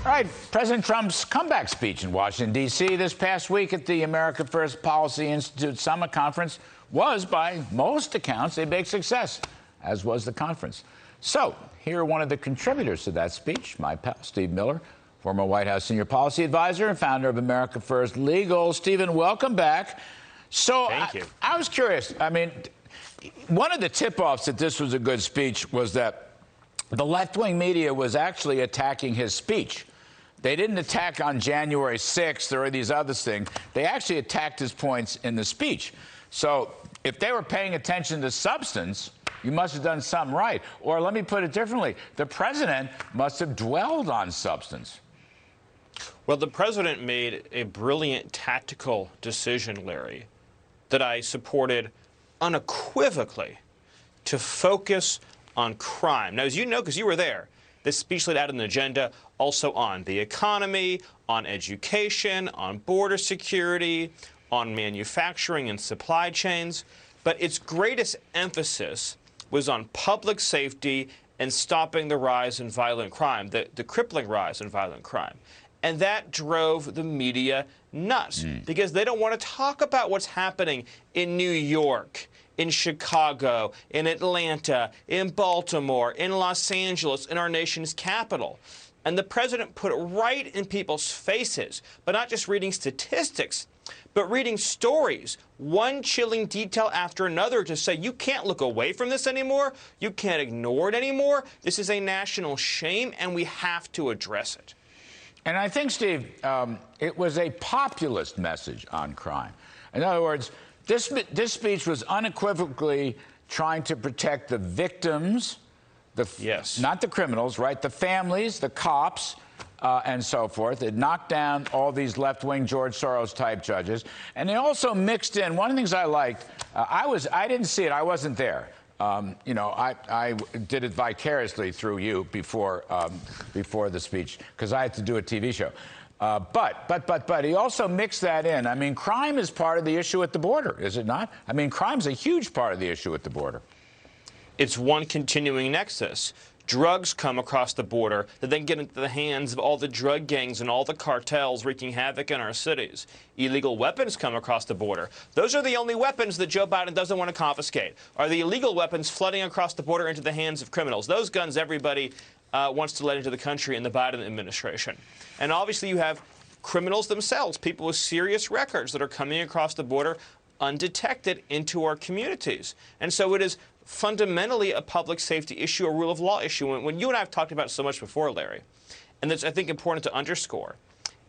All right, President Trump's comeback speech in Washington, D.C. this past week at the America First Policy Institute Summit Conference was, by most accounts, a big success, as was the conference. So, here are one of the contributors to that speech, my pal, Steve Miller, former White House senior policy advisor and founder of America First Legal. Stephen, welcome back. So, Thank you. I was curious. I mean, one of the tip-offs that this was a good speech was that the left-wing media was actually attacking his speech. They didn't attack on January 6th or these other things. They actually attacked his points in the speech. So if they were paying attention to substance, you must have done something right. Or let me put it differently. The president must have dwelled on substance. Well, the president made a brilliant tactical decision, Larry, that I supported unequivocally, to focus on crime. Now, as you know, because you were there, this speech laid out an agenda also on the economy, on education, on border security, on manufacturing and supply chains. But its greatest emphasis was on public safety and stopping the rise in violent crime, the crippling rise in violent crime. And that drove the media nuts because they don't want to talk about what's happening in New York, in Chicago, in Atlanta, in Baltimore, in Los Angeles, in our nation's capital. And the president put it right in people's faces, but not just reading statistics, but reading stories, one chilling detail after another, to say you can't look away from this anymore, you can't ignore it anymore, this is a national shame, and we have to address it. And I think, Steve, it was a populist message on crime. In other words, this speech was unequivocally trying to protect the victims, Yes. not the criminals, right? The families, the cops, and so forth. It knocked down all these left-wing George Soros-type judges. And they also mixed in, one of the things I liked, I didn't see it, I wasn't there. You know, I did it vicariously through you before the speech, because I had to do a TV show. But he also mixed that in. I mean, crime is part of the issue at the border, is it not? I mean, crime's a huge part of the issue at the border. It's one continuing nexus. Drugs come across the border that then get into the hands of all the drug gangs and all the cartels wreaking havoc in our cities. Illegal weapons come across the border. Those are the only weapons that Joe Biden doesn't want to confiscate, are the illegal weapons flooding across the border into the hands of criminals. Those guns everybody wants to let into the country in the Biden administration. And obviously you have criminals themselves, people with serious records that are coming across the border undetected into our communities. And so it is fundamentally a public safety issue, a rule of law issue. When you and I have talked about it so much before, Larry, and that's, I think, important to underscore,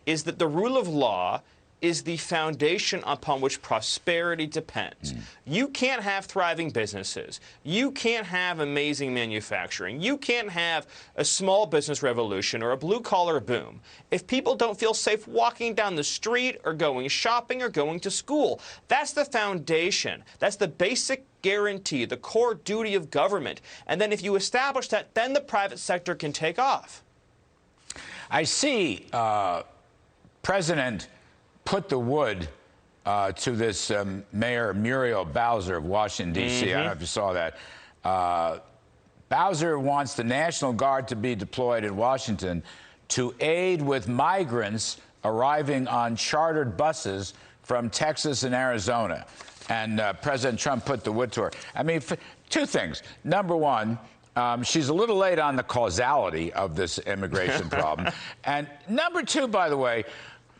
is that the rule of law is the foundation upon which prosperity depends. You can't have thriving businesses. You can't have amazing manufacturing. You can't have a small business revolution or a blue-collar boom if people don't feel safe walking down the street or going shopping or going to school. That's the foundation. That's the basic guarantee, the core duty of government. And then if you establish that, then the private sector can take off. I see President put the wood to this Mayor Muriel Bowser of Washington, D.C. I don't know if you saw that. Bowser wants the National Guard to be deployed in Washington to aid with migrants arriving on chartered buses from Texas and Arizona. And President Trump put the wood to her. I mean, two things. Number one, she's a little late on the causality of this immigration problem. And number two, by the way,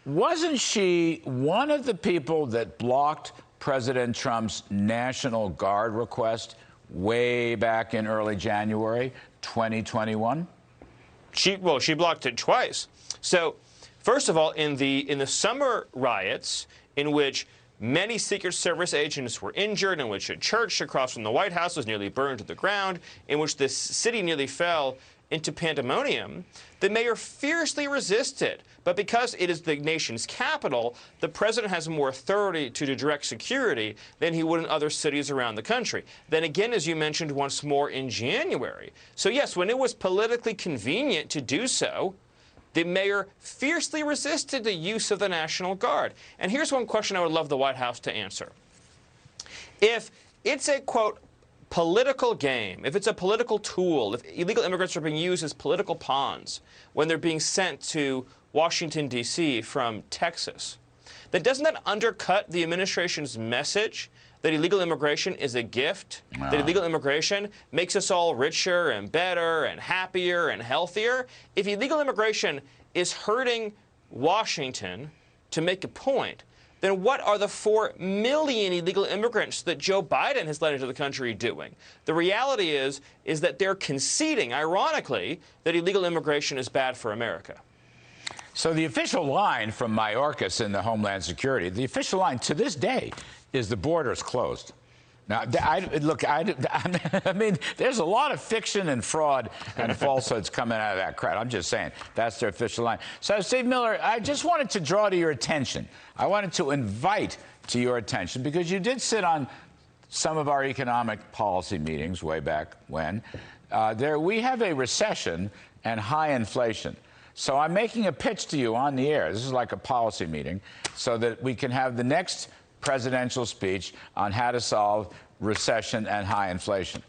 wasn't she one of the people that blocked President Trump's National Guard request way back in early January 2021? She blocked it twice. So, first of all, in the summer riots, in which many Secret Service agents were injured, in which a church across from the White House was nearly burned to the ground, in which the city nearly fell into pandemonium, the mayor fiercely resisted. But because it is the nation's capital, the president has more authority to direct security than he would in other cities around the country. Then again, as you mentioned once more, in January. So yes, when it was politically convenient to do so, the mayor fiercely resisted the use of the National Guard. And here's one question I would love the White House to answer. If it's a, quote, political game, if it's a political tool, if illegal immigrants are being used as political pawns when they're being sent to Washington, D.C. from Texas, then doesn't that undercut the administration's message that illegal immigration is a gift, that illegal immigration makes us all richer and better and happier and healthier? If illegal immigration is hurting Washington to make a point, then what are the 4 million illegal immigrants that Joe Biden has let into the country doing? The reality is that they're conceding, ironically, that illegal immigration is bad for America. So the official line from Mayorkas in the Homeland Security, the official line to this day is the border's closed. Now, I mean, there's a lot of fiction and fraud and falsehoods coming out of that crowd. I'm just saying, that's their official line. So, Steve Miller, I just wanted to draw to your attention. I wanted to invite to your attention, because you did sit on some of our economic policy meetings way back when. We have a recession and high inflation. So I'm making a pitch to you on the air. This is like a policy meeting, so that we can have the next presidential speech on how to solve recession and high inflation.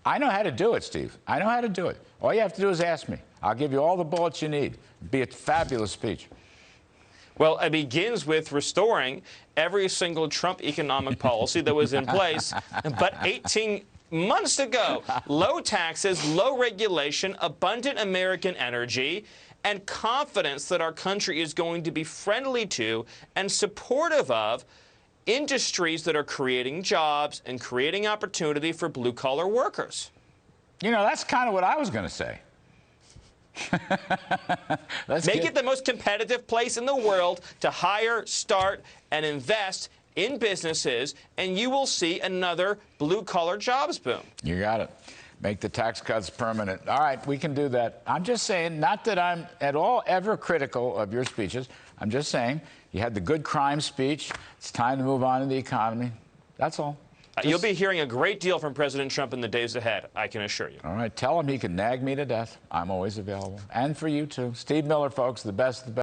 I know how to do it, Steve. I know how to do it. All you have to do is ask me. I'll give you all the bullets you need. It'd be a fabulous speech. Well, it begins with restoring every single Trump economic policy that was in place but 18 months ago. Low taxes, low regulation, abundant American energy, and confidence that our country is going to be friendly to and supportive of industries that are creating jobs and creating opportunity for blue-collar workers. You know, that's kind of what I was going to say. Make it the most competitive place in the world to hire, start, and invest in businesses, and you will see another blue-collar jobs boom. You got it. Make the tax cuts permanent. All right, we can do that. I'm just saying, not that I'm at all ever critical of your speeches. I'm just saying, you had the good crime speech. It's time to move on to the economy. That's all. You'll be hearing a great deal from President Trump in the days ahead, I can assure you. All right, tell him he can nag me to death. I'm always available. And for you, too. Steve Miller, folks, the best.